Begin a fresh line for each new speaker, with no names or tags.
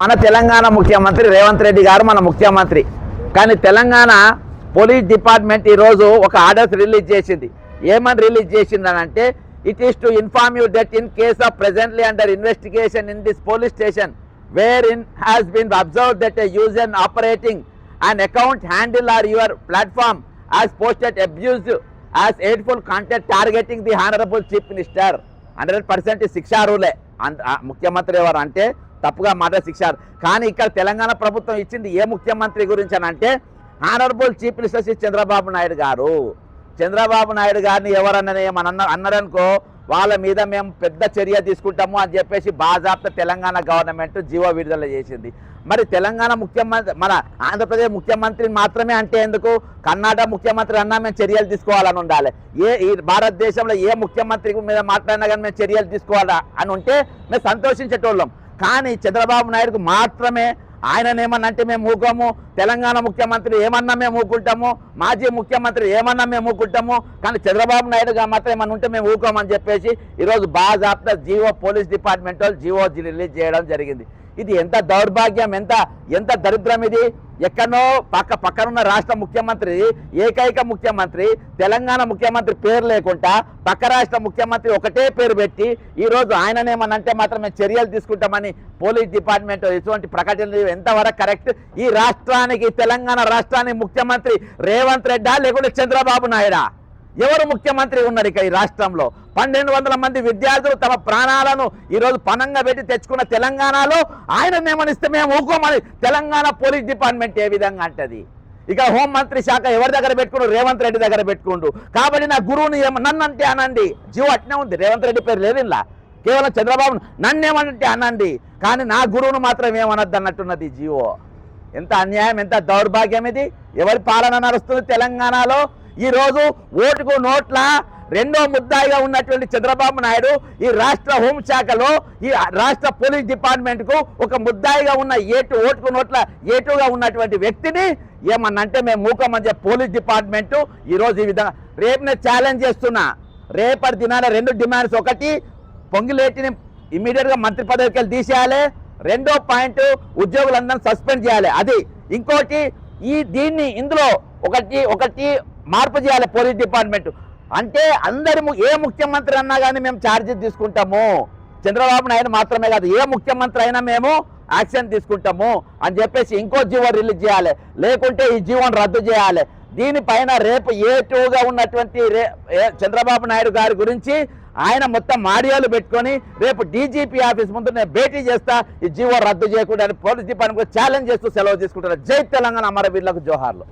మన తెలంగాణ ముఖ్యమంత్రి రేవంత్ రెడ్డి గారు మన ముఖ్యమంత్రి. కానీ తెలంగాణ పోలీస్ డిపార్ట్మెంట్ ఈరోజు ఒక ఆర్డర్స్ రిలీజ్ చేసింది. ఏమని రిలీజ్ చేసిందనంటే, it is to inform you that in case of presently under investigation in this police station where in has been observed that a user operating an account handle or your platform has posted abused as hateful content targeting the honorable chief minister 100% శిక్షా రూలే. ముఖ్యమంత్రి ఎవరు అంటే తప్పుగా మాట శిక్ష. కానీ ఇక్కడ తెలంగాణ ప్రభుత్వం ఇచ్చింది ఏ ముఖ్యమంత్రి గురించి అని అంటే, honourable chief minister Shri Chandrababu Naidu garu. Chandrababu Naidu గారిని ఎవరన్నా ఏమన్నా అన్నారనుకో, వాళ్ళ మీద మేము పెద్ద చర్య తీసుకుంటాము అని చెప్పేసి బాజాప్తా తెలంగాణ గవర్నమెంట్ జీవో విడుదల చేసింది. మరి తెలంగాణ ముఖ్యమంత్రి మన ఆంధ్రప్రదేశ్ ముఖ్యమంత్రి మాత్రమే అంటే ఎందుకు? కర్ణాటక ముఖ్యమంత్రి అన్నా మేము చర్యలు తీసుకోవాలని ఉండాలి. ఈ భారతదేశంలో ఏ ముఖ్యమంత్రి మీద మాట్లాడినా కానీ మేము చర్యలు తీసుకోవాలా అని ఉంటే మేము సంతోషించేటోళ్ళం. కానీ చంద్రబాబు నాయుడుకు మాత్రమే ఆయననేమన్నంటే మేము ఊకోము, తెలంగాణ ముఖ్యమంత్రి ఏమన్నా మేము ఊకుంటాము, మాజీ ముఖ్యమంత్రి ఏమన్నా మేము ఊకుంటాము, కానీ చంద్రబాబు నాయుడుగా మాత్రం ఏమన్నా ఉంటే మేము ఊకోమని చెప్పేసి ఈరోజు బాజాప్తా జీవో పోలీస్ డిపార్ట్మెంట్ వాళ్ళు జీవో రిలీజ్ చేయడం జరిగింది. ఇది ఎంత దౌర్భాగ్యం, ఎంత దరిద్రం ఇది. ఎక్కడో పక్కనున్న రాష్ట్ర ముఖ్యమంత్రి, ఏకైక ముఖ్యమంత్రి, తెలంగాణ ముఖ్యమంత్రి పేరు లేకుండా పక్క రాష్ట్ర ముఖ్యమంత్రి ఒకటే పేరు పెట్టి ఈరోజు ఆయననేమనంటే మాత్రమే చర్యలు తీసుకుంటామని పోలీస్ డిపార్ట్మెంట్ ఇటువంటి ప్రకటనలు ఎంతవరకు కరెక్ట్? ఈ రాష్ట్రానికి, తెలంగాణ రాష్ట్రానికి ముఖ్యమంత్రి రేవంత్ రెడ్డా లేకుంటే చంద్రబాబు నాయుడా? ఎవరు ముఖ్యమంత్రి ఉన్నారు ఇక ఈ రాష్ట్రంలో? 1200 మంది విద్యార్థులు తమ ప్రాణాలను ఈరోజు పణంగా పెట్టి తెచ్చుకున్న తెలంగాణలో ఆయన నియమనిస్తే మేము ఊకోమని తెలంగాణ పోలీస్ డిపార్ట్మెంట్ ఏ విధంగా అంటది? ఇక హోంమంత్రి శాఖ ఎవరి దగ్గర పెట్టుకుండు? రేవంత్ రెడ్డి దగ్గర పెట్టుకుండు. కాబట్టి నా గురువుని నన్ను అంటే అనండి, జీవో అట్నే ఉంది, రేవంత్ రెడ్డి పేరు లేదు ఇలా, కేవలం చంద్రబాబు నన్నేమనంటే అనండి, కానీ నా గురువును మాత్రం ఏమనద్దు అన్నట్టున్నది జీవో. ఎంత అన్యాయం, ఎంత దౌర్భాగ్యం ఇది! ఎవరి పాలన నడుస్తుంది తెలంగాణలో? ఈరోజు ఓటుకు నోట్ల రెండో ముద్దాయిగా ఉన్నటువంటి చంద్రబాబు నాయుడు ఈ రాష్ట్ర హోంశాఖలో, ఈ రాష్ట్ర పోలీస్ డిపార్ట్మెంట్కు ఒక ముద్దాయిగా ఉన్న ఓటుకు నోట్ల ఏటుగా ఉన్నటువంటి వ్యక్తిని ఏమన్నంటే మేము మూకమని చెప్పి పోలీస్ డిపార్ట్మెంటు ఈరోజు ఈ విధంగా రేపు నేను ఛాలెంజ్ చేస్తున్నా. రేపటి దినాల 2 డిమాండ్స్. ఒకటి, పొంగిలేటిని ఇమ్మీడియట్గా మంత్రి పదవికి వెళ్ళి తీసేయాలి. రెండో పాయింట్, ఉద్యోగులందరినీ సస్పెండ్ చేయాలి. అది. ఇంకోటి, దీన్ని ఇందులో ఒకటి మార్పు చేయాలి పోలీస్ డిపార్ట్మెంట్. అంటే అందరి ఏ ముఖ్యమంత్రి అన్నా కానీ మేము ఛార్జెస్ తీసుకుంటాము, చంద్రబాబు నాయుడు మాత్రమే కాదు, ఏ ముఖ్యమంత్రి అయినా మేము యాక్షన్ తీసుకుంటాము అని చెప్పేసి ఇంకో జీవో రిలీజ్ చేయాలి, లేకుంటే ఈ జీవోని రద్దు చేయాలి. దీనిపైన రేపు A2గా ఉన్నటువంటి చంద్రబాబు నాయుడు గారి గురించి ఆయన మొత్తం ఆడియోలు పెట్టుకొని రేపు DGP ఆఫీస్ ముందు నేను భేటీ చేస్తా, ఈ జీవో రద్దు చేయకుండా పోలీస్ డిపార్ట్మెంట్ ఛాలెంజ్ చేస్తూ సెలవు తీసుకుంటారు. జై తెలంగాణ, అమరవీరులకు జోహార్లు.